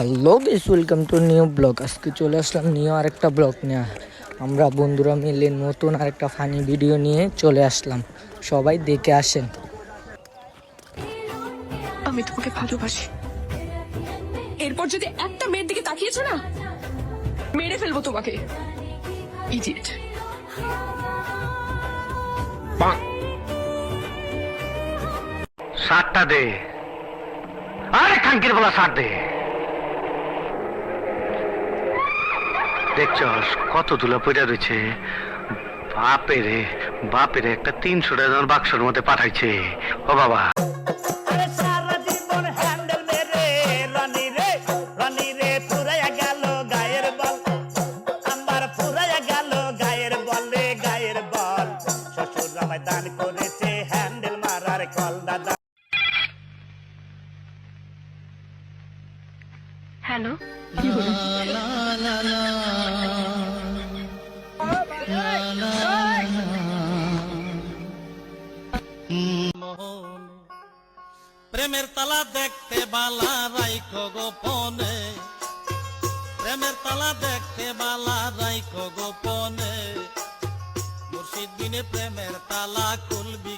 Hello guys, welcome to new blog. আজকে চলে আসলাম new আরেকটা ব্লগ নিয়ে। আমরা বন্ধুরা মিলে নতুন আরেকটা ফানি ভিডিও নিয়ে চলে আসলাম, সবাই দেখে আসেন। আমি তোমাকে ভালোবাসি। এরপর যদি একটা মেয়ের দিকে তাকিয়েছো না, মেরে ফেলবো তোমাকে। ইডিয়েট। শার্টটা দে, আরে খাঙ্কির বলা শার্ট দে। দেখছস কত ধুলা পড়ে রয়েছে। বাপেরে বাপেরে, একটা 300 টাকা বাক্সের মধ্যে পাঠাইছে। ও বাবা, দান করেছে হ্যান্ডেল মারার কল দাদা। হ্যালো, প্রেমের তালা দেখতে বালা রাইখো গোপনে, প্রেমের তালা দেখতে বালা রাইখো গোপনে, মুর্শিদ বিনে প্রেমের তালা খুলবি